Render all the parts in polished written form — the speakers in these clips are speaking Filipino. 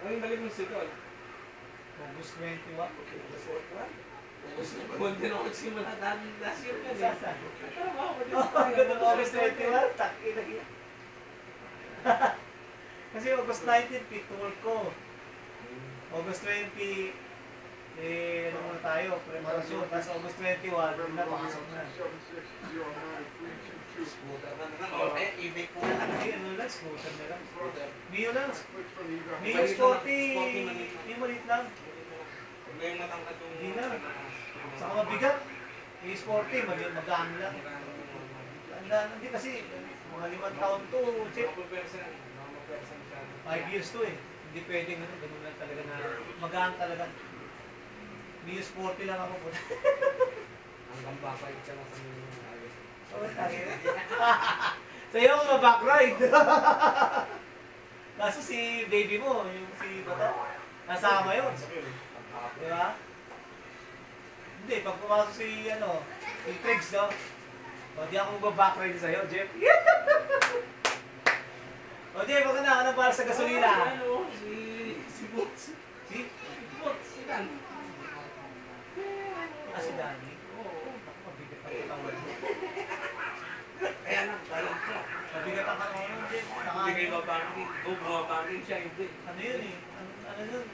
Ang galing mo sigol. August 21. August 21. August 21 din ako nagsimula last year ka din. Trabaho ko din tayo. August 21, taki na yun. Kasi August 19, picture ko. August 20, ano muna tayo, preparasyon. Tapos August 21, napakasok na. Scooter na lang. I-bake mo na lang. Ano lang, scooter na lang. Mio lang. Mio sporty. Yung maliit lang. Huwag yung matangkad yung... Hindi na. Saka mabigat. Mio sporty, magaan lang. Hindi kasi, mga 5 taon to, chip. 5 years to eh. Hindi pwedeng ano, ganun lang talaga na magaan talaga. Mio sporty lang ako po. Hanggang bakit ka lang sa mga ayos. Oh, tayo. Sa'yo mga back ride. Kaso si baby mo, yung si Bato, nasama yun. Di ba? Hindi, pag pumasok si, si Triggs, no? O, di ako mag-back ride sa'yo, Jeff. O, Jeff, wag ka na, ano para sa gasolina? Si Boots. Si? Boots, si Dan. Si Danny? Oo, mabigat ang katawan mo. Kaya nagtalag siya. Mabigat ang katawan mo, Jeff. Hindi kayo mabanking. O, bumabanking siya, hindi. Ano yun eh? Ano yun?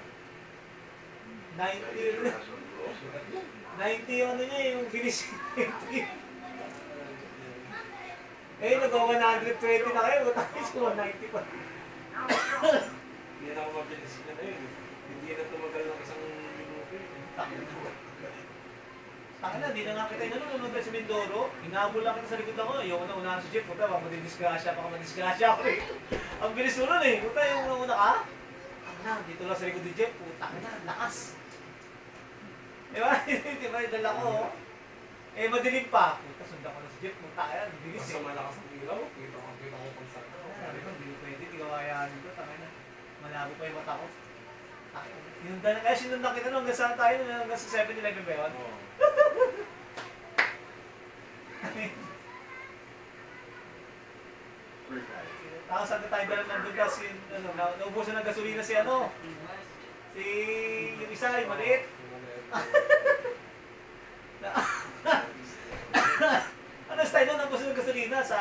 90 yung ano niya, yung finish. Eh, nag-120 na kayo, tapos 190 pa. Hindi na ako mabilis na yun. Hindi na tumagal ng isang minuto. Taka na, di na nga kita nung sa Mindoro. Hinabol lang kita sa likod ako. Yung una si Jeff, puta, baka madidisgrasya ako eh. Ang bilis mo nun eh. Puta, yung una ka. Taka na, dito lang sa likod ni Jeff. Puta ka na, lakas. Diba? Diba, dala ko. Eh, madilim pa. Puta, sundan ko na si Jeff. Puta ka yan, bilis Basta eh. malakas ang ilaw. Kita ko pang sa... Sabi ko, hindi ko pwede, di kawayahan dito. Taka na, malabo pa yung mata ko. Yung kaya sinundan kita nung hanggang saan tayo, hanggang sa 7-Eleven ba yun? Oo. Tapos saan tayo dala nandun kasi, naubusan ng gasolina si si yung isa, yung maliit. Ano style nun, naubusan ng gasolina sa,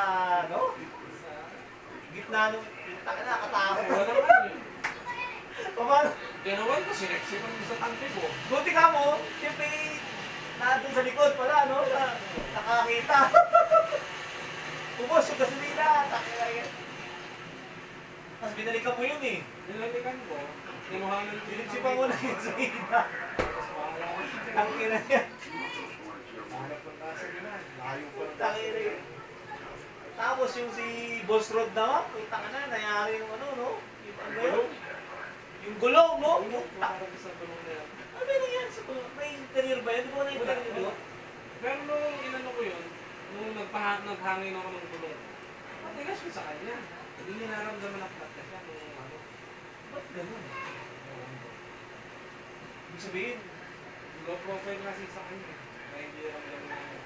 gitna nung, nakakatakot. Wala naman yun. Paano? Ginawan ko, sineksipan mo sa tangke ko. Buti ka mo, siyempre, nandun sa likod pala, nakakita. Ubos yung gasolina, takila yan. Tapos binalikan mo yun eh. Nilalikan ko, kinuhanan ko. Sinipsipan mo na yung gasolina. Tapos mahala ko. Tangina yan. Mahalap ng tasa nila. Layo pa ng Tangina yan. Tapos yung si Boss Rod naman, utang na, nangyari yung no? Yung ano yun? Yung gulong, no? Parang sa tulong na yan. Ano ba yan sa gulong? May interior ba yun? Di ba na interior yun? Pero nung inano ko yun, nung naghangin ako ng gulong, matigas ko sa kanya. Hindi niya naramdaman ang pagkas siya nung ano. Ba't ganun? Ibig sabihin, Low profile kasi sa kanya. Kaya hindi naramdaman na ano.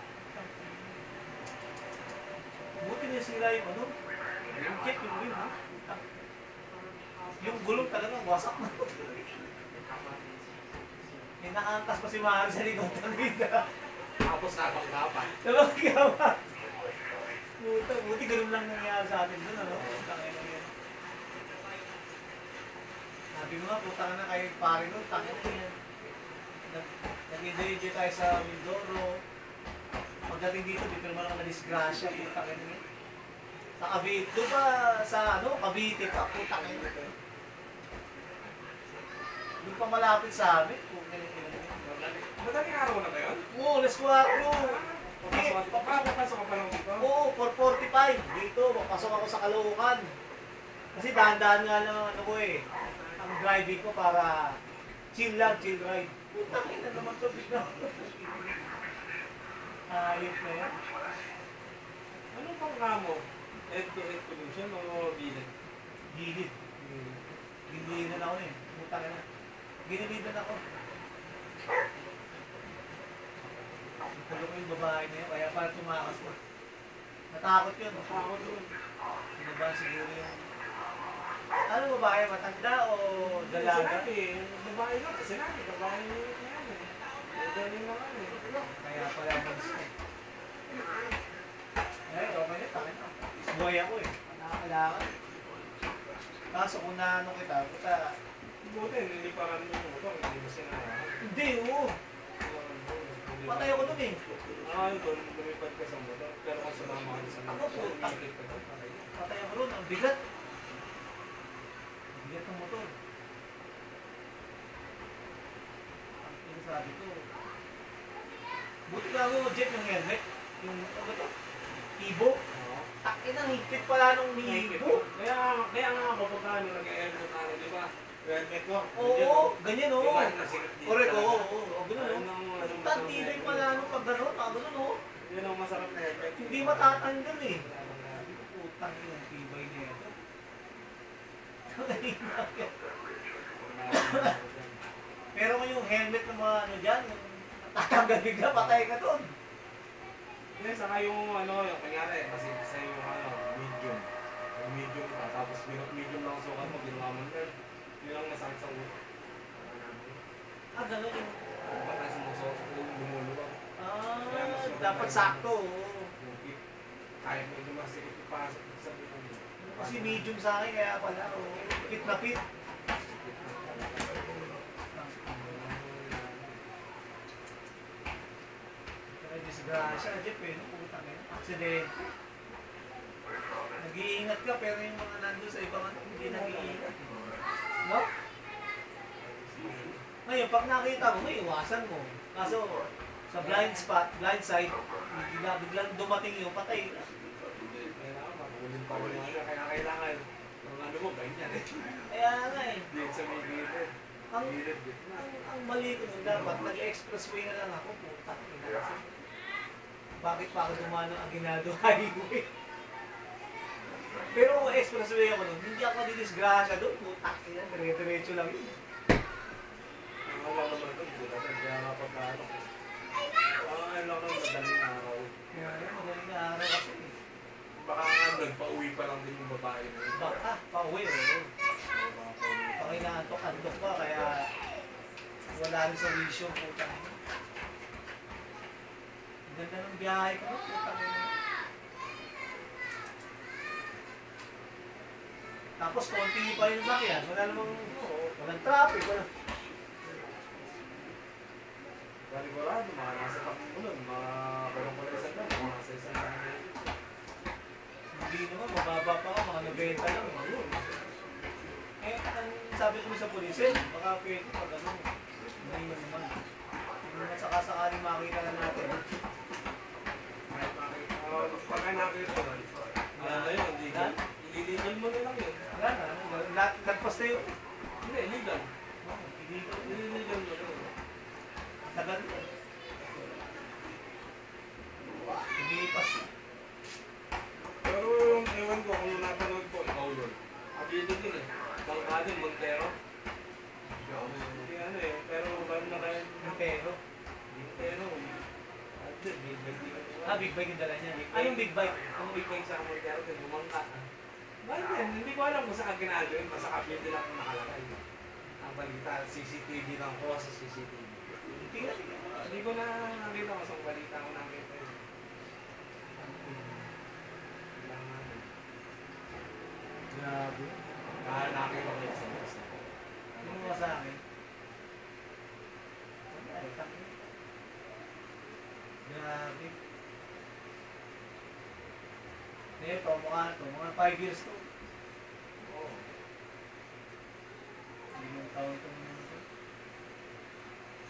buti niya sila yung yung kit, yung rim, ha? Yung gulong talaga, wasak na. Nakaantas pa si Mahal sa likod ng vida. Tapos napang-kapan. Sabang kaya buti ganun lang nangyari sa atin doon, Tangin na yan. Sabi mo nga, puta ka na kayo pare doon, tangin na yan. Nag-enjoy tayo sa Mindoro. Pagdating dito, di pero naman na-disgrasya, puta ka na yan. Sa Cavite, doon pa sa Cavite pa, puta ka na yan. Doon pa malapit sa amin, puta ka na yan. Madaling araw na ba yun? Oo, alas 4. Papasok ka pa lang dito? Oo, 4:45. Dito, papasok ako sa Caloocan. Kasi dahan-dahan nga lang ang driving ko para chill lang, chill ride. Putang ina naman to, bigla. Ayop na yan. Anong pang kamo? Head-to-head collision o gilid? Gilid. Gilidan ako eh. Putang ina. Ginilidan ako. Tulong ko yung babae na yun, kaya parang tumakas ko. Natakot yun. Ako doon. Pinabahan siguro yung Ano babae, matanda o dalaga? Sinabi, yung babae lang. Sinabi, babae niya yan eh. Galing lang eh. Kaya pala malis na. Eh, okay na, takin na. Buhay ako eh. Nakakailangan. Kaso kung naano kita, Buti, niliparan mo yung motor. Hindi mo sinara. hindi, oo. Patay ako dun eh. Doon, lumipad ka sa motor. Pero kung sumama ka sa Ako po, takip ka doon, patay ka. Patay ako dun, ang bigat. Ang bigat ng motor. Ang sinasabi ko. Buti ka mo, Jeff, yung helmet. Yung, ano ba to? Ibo. Oo. Takin ang higpit pala nung Ibo. Kaya nga ako pagka nag-airport tayo, di ba? Helmet ko. Oo, ganyan oo. Diba, nasikip dito Correct, talaga. oo, oo. Ganun oo. Tantibay pala nung pag gano'n, gano'n oo. Yun ang masarap na helmet. Hindi matatanggal eh. Putang yung tibay niya ito. Pero kung yung helmet ng mga ano dyan, yung natatanggal bigla, patay ka doon. Hindi, saka yung yung kunyari, kasi sa yung medium. Yung medium ka, tapos medium lang ang sukat mo, ginawa mo na. Yun lang masakit sa ulo. Gano'n yung... Ba't ang sumusok, yung lumuluwag. Dapat sakto. Oo. Yung tip, kahit medyo masikip ipasok sa ulo. Kasi medium sa akin, kaya pala, fit na fit. Kaya disgrasya, Jeff eh, no? Putang ina. Accident. Nag-iingat ka, pero yung mga nandun sa ibang ano, hindi nag-iingat. No? Ngayon, pag nakita mo, may iwasan mo. Kaso, sa blind spot, blind side, biglang dumating yung patay. Kailangan, makulin pa rin kaya kailangan, ang ano mo, ganyan eh. Kaya nga eh. Dito sa may gilid. Ang, Gilid, gitna. ang mali ko nun dapat, nag-expressway na lang ako. Putang ina. Bakit pa ako dumano ang Aguinaldo Highway? Pero kung expressway ako nun, hindi ako madidisgrasya doon. Putang ina, dire-diretso lang yun. Ang alam naman ito, buta ka, kaya nga pagkano. Ang alam naman, madaling araw. Kaya yun, magaling na araw kasi. Baka nga nagpa-uwi pa lang din yung babae na yun. Baka, pauwi oo. Pakinaantok-antok pa, kaya wala rin sa wisyo, putang ina. Ang ganda ng biyahe ko, putang ina. Tapos konti pa yung sakyan, wala namang, walang traffic, walang... Sigurado, mga nasa Pangulon, mga kulong pala isang lang, mga nasa isang lang. Hindi naman, mababa pa ako, mga 90 lang. Ayun. Eh, ang sabi ko sa pulis, baka pwede pag ano, hindi naman. Hindi naman sakasakaling makita na natin. Kahit makita, pagka nakita doon, ano yun, legal. Illegal mo na lang yun. Wala na, nagpas na yun. Hindi, legal. Illegal. Illegal mo na yun. Tagal na. Lumipas. Pero yung ewan ko, kung napanood ko, ikaw yun. Abito din eh. Bangka din, Montero. Hindi ano eh, pero bago na kayo. Pero, Montero. Ano din, big bike din. big bike yung dala niya. Anong big bike? Ang big bike sa Montero din, bumangka. Bakit yan? Hindi ko alam kung saan ginagawa yun. Basta Cavite lang kung nakalagay. Ang balita, CCTV lang ko sa CCTV. Hindi ko na nakita ko sa balita ko nakita yun. Grabe. Nakita ko yun sa bus. Ano mo sa akin? Ay, taki. Grabe. Ito, mga 5 years to. Oo. Limang taon ito.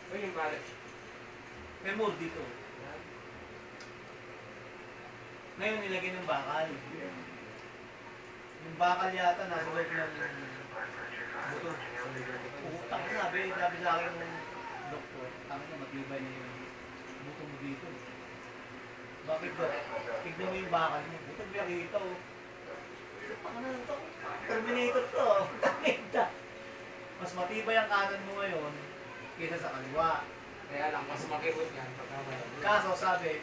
So yung balik. May mold dito. Ngayon nilagay ng bakal. Yung bakal yata nasa loob ng buto. Utang sabi sa akin ng doktor, tama na matibay na yung buto mo dito. Bakit ba? Tignan mo yung bakal mo. Buto mo nakikita oh. Ano na ito? Terminator to. Takita. Mas matibay ang kanan mo ngayon kaysa sa kaliwa. Kaya lang, mas makirot yan pagka malabot. Kaso sabi,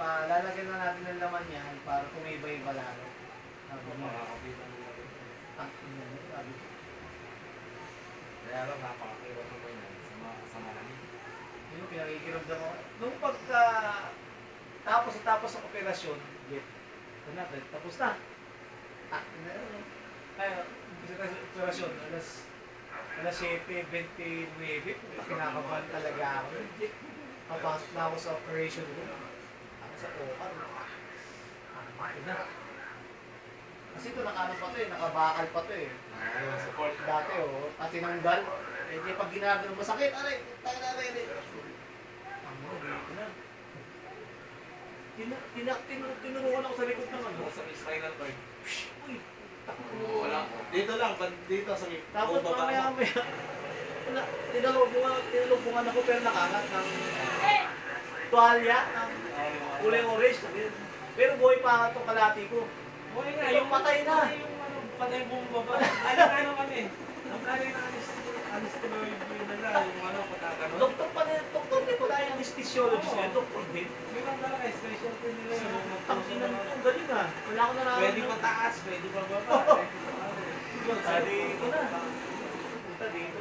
lalagyan na natin ng laman yan para tumibay yung balalo. Makakapita mo na rin. Kaya lang napakakiwan naman yan sa malamig. Yun yung pinakikiramdam ko. Nung tapos ang operasyon, Jeff, ito na, tapos na. Kaya, operasyon, alas 7:29, kinakabahan talaga ako. Papasok na ako sa operation room. Ako sa OR. Ito na. Kasi ito nakaano pa ito nakabakal pa ito Support. Dati at tinanggal. Di pag ginagano masakit, aray, tayo na rin. Dito na. Tinuruan ako sa likod ng ano. Sa spinal cord. Uy, Wala. Dito lang, dito sa may tapos mamaya. Tinalubungan ako pero nakakat ng tuwalya ng kulay orange. Pero buhay pa itong kalati ko. Buhay nga, Yung patay na. Yung patay bumababa. Ano kami? Ang kali na anesthesioid yun na yung pataka. Doktor din po tayo ang anesthesiologist ngayon. Doktor din. May lang talaga, specialty nila yung Tangsinan mo, ang galing ah. Wala ko nararamdaman. pwede pa taas, pwede pa baba. Dito na. Punta dito.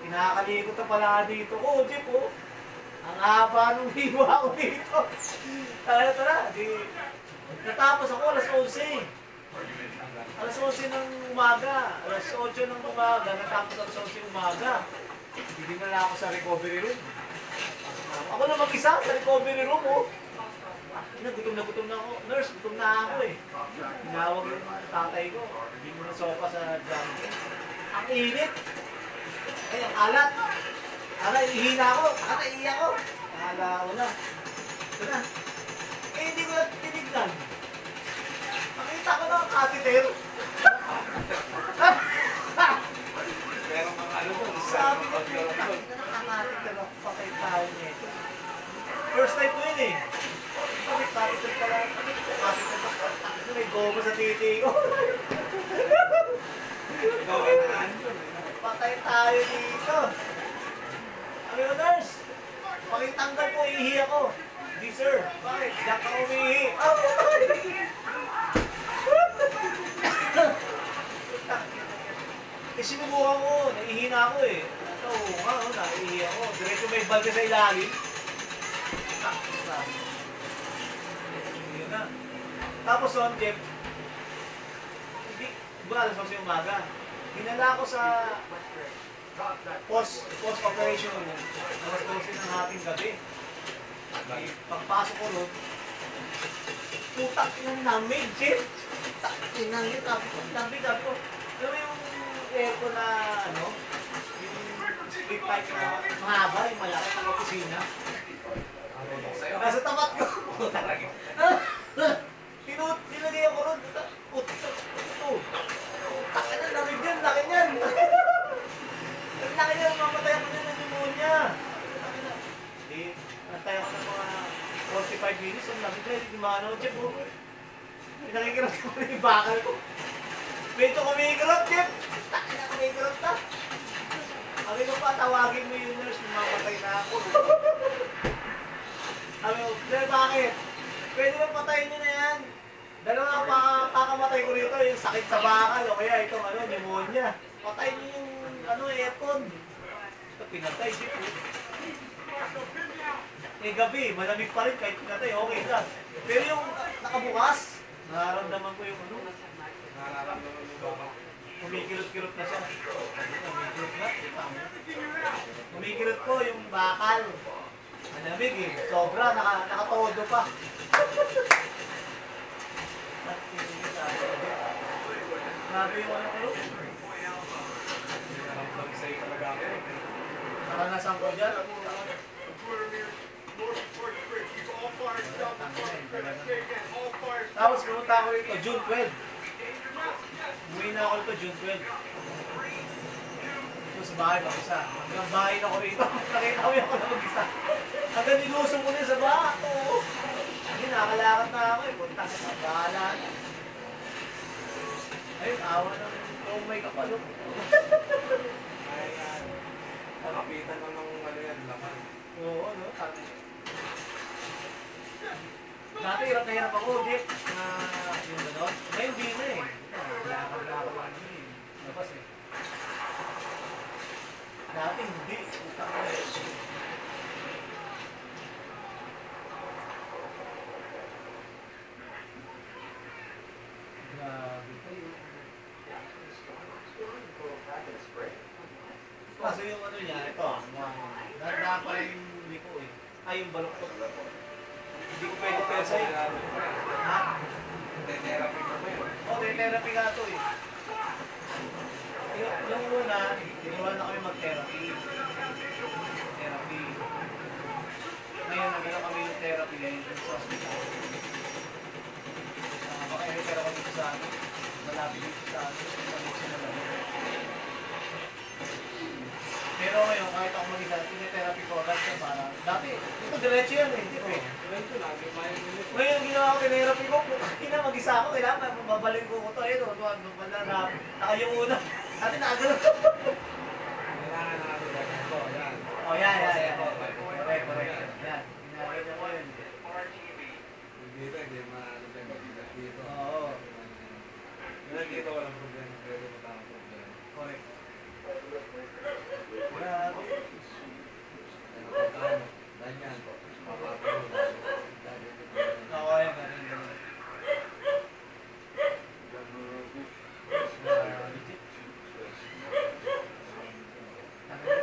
Kinakalikot na pala dito. Jeep ang haba nung hiwa ko dito. Tara. Natapos ako alas 11. Alas 11 ng umaga. Alas 8 ng umaga. Natapos alas 11 ng umaga. Hindi na ako sa recovery room. Ako na mag-isa sa recovery room Gutom na ako. Nurse, gutom na ako Tinawag yung tatay ko. Hindi mo na sopa sa junkie. Ang init. Ay, ang alat. Ihina ako. Iiyak ako. Akala ko na. Ito na. Hindi ko na tinignan. Nakita ko na ang catheter. Pero mga Sabi ko, nakakacatheter ako. Patay tayo nito. First time ko yun catheter pala. Catheter pa. May gogo sa titi ko. Patay tayo dito. Sabi ko, nurse, pakitanggal po, ihi ako. Di sir, bakit? Diyan ka umihi. Sinubukan ko, naihina ako Oo nga, naihi ako. Diretso may balde sa ilalim. Yun na. Tapos Jeff, alas 11 umaga. Hinala ko sa post-operation room. Alas 12 ng hating gabi. Pagpasok ko ron, putak ng lamig, Jeff. Putak ng lamig. Sabi ko, alam mo yung aircon na yung split pipe na mahaba, yung malaki ng opisina. Nasa tapat ko. Tinagay ako ron. Taka na, lamig yan, laki niyan. Laki niyan, mamatay ako niyan ng pneumonia. Nantay ako ng mga 45 minutes, ang lamig na, hindi maano, Jeff. Pinakikirot ko na yung bakal ko. Medyo kumikirot, Jeff. Taka na, kumikirot na. Sabi ko pa, tawagin mo yung nurse, mamatay na ako. Sabi ko, bakit? Pwede ba patayin nyo na yan? Dalawa pa kakamatay ko rito, yung sakit sa bakal o kaya itong pneumonia. Patayin nyo yung aircon. Ito pinatay, Jeep. Gabi, malamig pa rin kahit pinatay, okay lang. Pero yung nakabukas, nararamdaman ko yung nararamdaman mo ba? Kumikirot-kirot na siya. Kumikirot ko yung bakal. Malamig sobra, nakatodo pa. Grabe yung ko. Sa'yo talaga ako. Naranasan ko dyan. Tapos pumunta ako rito, June 12. Umuwi na ako rito, June 12. Ito sa bahay, mag-isa. Hanggang bahay na ako rito. Nakita ko yung ako na mag-isa. Hanggang nilusong ko na sa bahay. Hindi, nakalakad na ako punta ka sa bahala na. Ayun, awa ng may kapalo. Ay, nakapitan lang ng laman. Oo, sabi. Dati hirap na hirap ako, Jeff, na yung gano'n. Ngayon, di na Lakad na ako yung baluktot. Hindi ko pwede pesa yun. Ha? Therapy ka ba yun? Oo, therapy nga ito eh. Yung una, tinuruan na kami mag-therapy. Therapy. Ngayon, nagano kami yung therapy sa hospital. Baka i-refer ako dito sa amin. Malapit dito sa amin. Sa na lang. Pero ngayon, kahit ako mag-isa, tinitherapy ko agad siya para... Dati, ito diretso yan eh. Hindi ko eh. Ganito lang, may mayroon nito. Ngayon, ginawa ko tinitherapy ko. Kina mag-isa ako. Kailangan mabalik ko ko ito. Ayun, nakayong una. Dati nakagano ko. Kailangan na natin ganyan to. Yan. Oh, yan. Correct. Yan. Ginagawa niya ko yun. Dito, hindi maano dito. Oo. Yan dito, walang problema. Pero matang problema. Correct. Grabe. Ganyan. Oo, yan.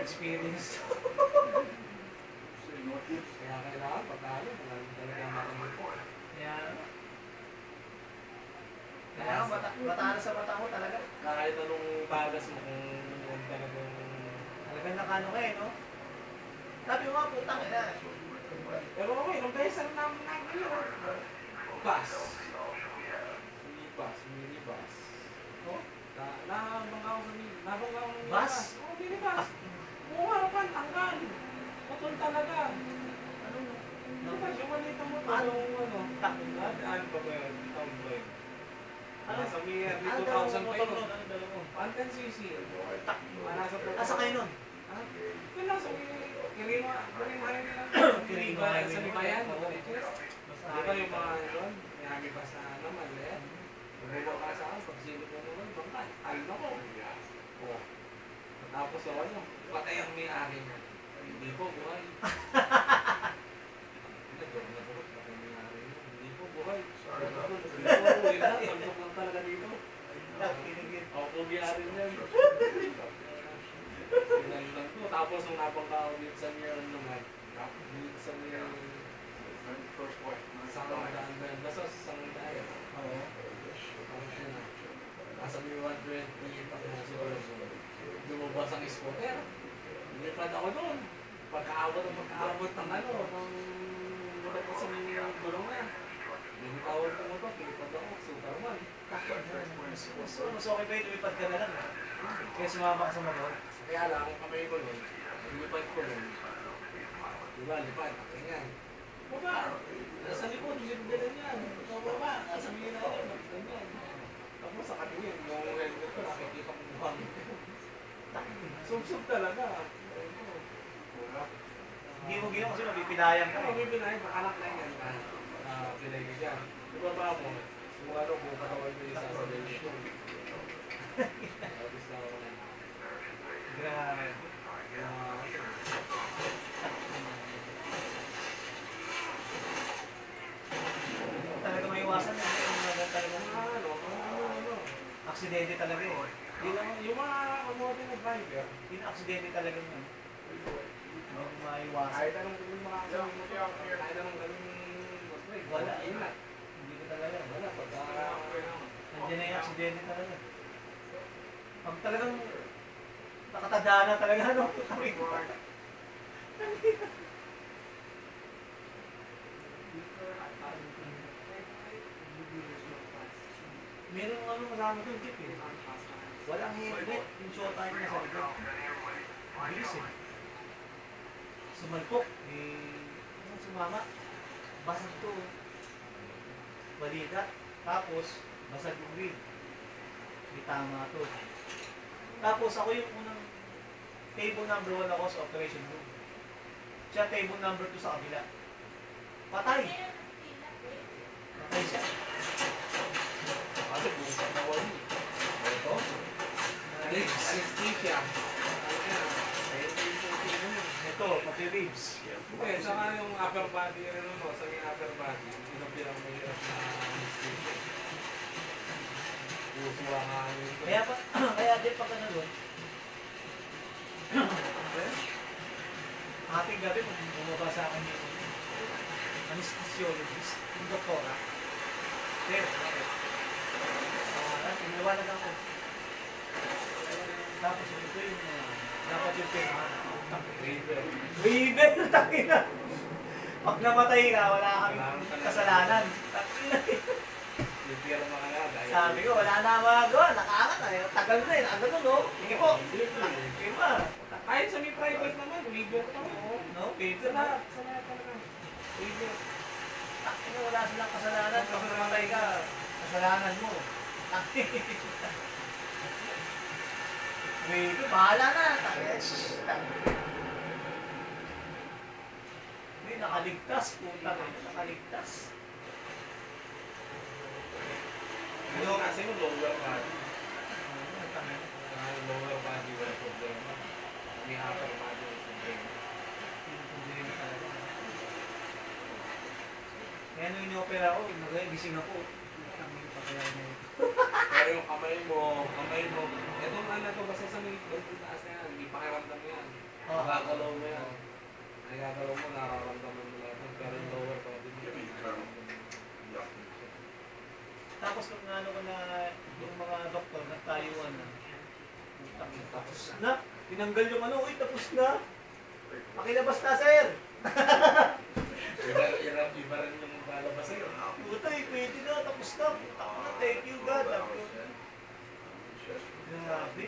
Experience. Kaya kailangan pagkalo, talagang makamit po. Yan. Kaya bataan sa mata mo talaga. Kahit anong bagas mo kung talagang... Talagang nakano ka eh, no? Sabi mo nga, putang ina. Pero okay, nung beses namin yun. Bus. Minibus. Oh? Nabangga ako sa mini. Nabangga ako ng Bus? Oo, minibus. Oo, harapan, tanggal. Putol talaga. Minibus, yung maliit ang motor. Yung ano. Ano ba ba yun? Tawag ba yun? Nasa may 2,000 pa yun. 110cc. Asa kayo nun? Yun lang, sa may Kirino Highway lang. Kirino Highway. Sa Libayan. Di ba yung mga yun? May amibas na naman, eh. Bumulaw ka sa akin, pag silip mo naman, bangkay. Ayun ako. Oo. Tapos ano, patay ang may-ari niya. Hindi po, buhay. Nagurot, patay ang may-ari niya. Hindi po, buhay. Uwi na, pagdok lang talaga dito. Ako po may-ari niya. Sinalitan ko. Tapos nung nabangka ako dito sa meron naman, dito sa meron, isang daan ba yun? Basta isang daan. Oo. Nasa may 120, tapos siguro lumabas ang scooter. Lipad ako doon. Pagkaabot ng ano, ng mula ko sa may gulong na. Binitawag ko mo ito, lipad ako, Superman. Mas okay ba yung lumipad ka na lang? Kaya sumama ka sa motor? Kaya lang, ang kamay ko nun, lipad ko nun. Diba, lipad, ganyan. Baba, nasa likod, ganyan yan. Baba, nasa may na yan, ganyan. Tapos sa katingin, yung helmet ko, nakikita ko mukhang. Sub-sub talaga. Hindi mo ginawa kasi mapipinayang ka. Ano, may pinay, anak na yan. Pinay ka dyan. Diba ba mo? Kung ano, kung katawan mo yung sasabihin nito. Tapos na ako na. Grabe. Talaga may iwasan na. Aksidente talaga eh. Yung mga kamote na driver, Yun ang aksidente talaga yun. Hindi mo maiwasan. kahit anong gawin makakasama mo ito, kahit anong gawin Wala. ingat. Hindi ko talaga. Wala, pagka... Nandiyan na yung aksidente talaga. Pag talagang nakatadaan na talaga, ano? Meron ano kasama doon, tip eh. Walang helmet, yung short time na sa likod. Bilis eh. Sumalpok, sumama. Basag to. Balikat. Tapos, basag yung wheel. May tama to. Tapos ako yung unang table number 1 ako sa operation room. Siya table number 2 sa kabila. Patay. Patay siya. Kasi busak na wali. Ito? Anesthesia. Ito, pati ribs. Hindi, saka yung upper body, ano mo, sa yung upper body, pinapirang mahirap na anesthesia. Pusuwa nga yun. Kaya pa, kaya din pag ano doon, ating gabi, bumaba sa akin dito. anesthesiologist, yung doktora. Sir, bakit? Iniwalag ako. Tapos ito yung dapat yung pera. Waiver, tangina. Pag namatay ka, wala kami kasalanan. Tangina. Yung pira mga nga, dahil... Sabi ko, wala na magawa. Nakaangat na. Tagal na eh. Agad no? Sige po. Sige pa. Kahit sa may private naman, waiver pa. No? Sa Waiver lahat, na. sa lahat talaga. Waiver. Tangina, wala silang kasalanan. Pag namatay ka, kasalanan mo. Tangina. Waiver, bahala na. Tangina. May nakaligtas. Puta ka. Nakaligtas. Ano kasi mo, lower body. Lower body, wala problema. May upper body, wala problema. Kaya nung iniopera ko, gising ako. Pero yung kamay mo, itong ano to, basta sa may taas na yan, hindi pakiramdam mo yan. Magagalaw mo yan. Nagagalaw mo, nararamdaman mo lahat. Pero yung lower body mo, Tapos nung ano ko na yung mga doktor nagtayuan na. Tapos na, tinanggal yung ano, uy tapos na. Pakilabas na sir. Iba rin yung lalabas sa'yo. Putay, pwede na, tapos na. Thank you God. Grabe.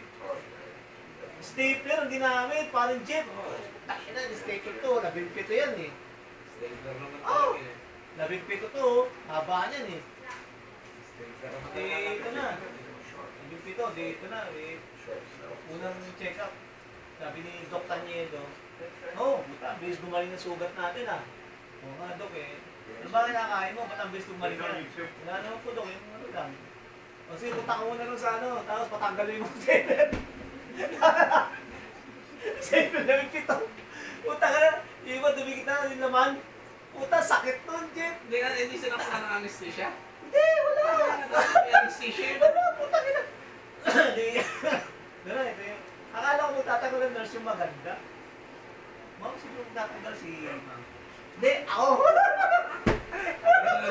Stapler ang ginamit, parang jeep. Takina, stapler to, 17 yan eh. Stapler naman Oh! talaga eh. 17 to, haba niyan eh. Stapler naman Dito na. Dito na. Unang check-up. Sabi ni Doc Tanyedo, buta, bilis gumaling ng sugat natin ah. Oo nga, Doc eh. Ano ba kinakain mo? Ba't ang bilis gumaling yan? Wala naman po, Doc, yung ano lang. O sige, punta ka muna nun sa ano, tapos patanggalin mo seven. Seven na may pito. Puta ka na, yung iba dumikit na yung laman. Puta, sakit nun, Jeff. Hindi sinaksan ng anesthesia? Hindi, wala. May anesthesia yun. Wala, puta ka na. Gano'n, ito yung... Akala ko magtatagal ng nurse yung maganda. Ma'am, sino magtatagal si ma'am? Hindi, ako!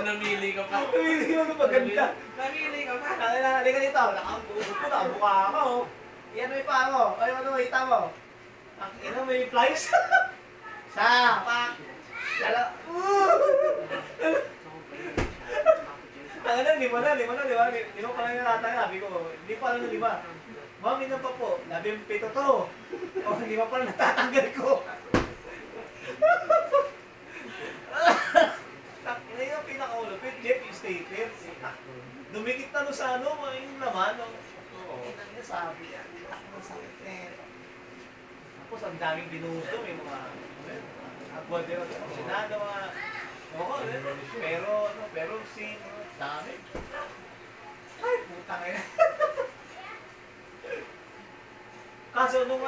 Namili ka pa. Namili ko ng maganda. Namili ka pa. Halika dito, nakabuka ako. Iyan mo yung pa ako. Ay, ano, hita mo. Ang ina, may flies. Pak! Lala. Tangan na, lima na, di ba? Lima pa lang yung natang, sabi ko. Hindi pa lang ng lima. Ma'am, ilan pa po? 17 to. O, lima pa lang natatanggal ko. Ina yung pinakaulapit, Jeff, yung stapler. Dumikit na no sa ano, yung laman. Oo. Ina niya sabi, ang sakit eh. Tapos ang daming binuto, may mga agwad din ako. Sinado mga, pero si, dami. Ay, puta kayo. Kaso nung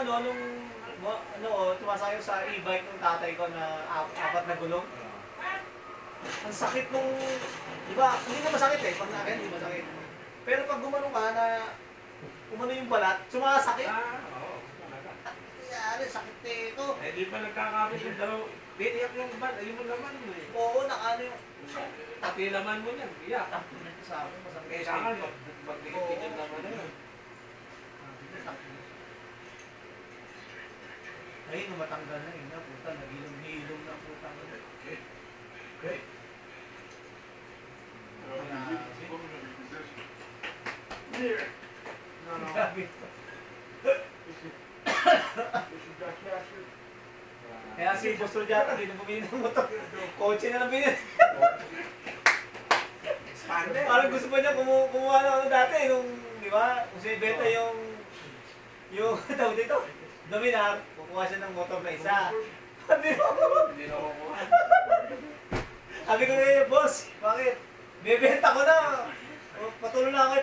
tumasayo sa e-bike ng tatay ko na apat na gulong, ang sakit nung, di ba, hindi na masakit eh, pag nakin, hindi masakit. Pero pag gumanong ka na, umano yung balat, sumasakit. Oo. Ano, sakit eh ito. Eh, di ba nagkakabit yung dalaw? Biniyak yung ban, ayun mo naman mo eh. Oo, nakano yung, Pati laman mo niyan, biyak. sabi, masakit. Eh, saka magdikit yung laman na yun. Ay, nung matanggal na yun, puta, nagilong-hilong na puta. Okay. Grabe. Kaya si Boss Rodyata, hindi na bumili ng motor. Kotse na lang binili. Expander. Parang gusto pa niya kumuha na ano dati, nung, di ba? Kung si Beta tawag dito, Dominar, kukuha siya ng motor na isa. Hindi na kukuha. Sabi ko na yun, boss, bakit? Bebenta ko na. Patuloy na ako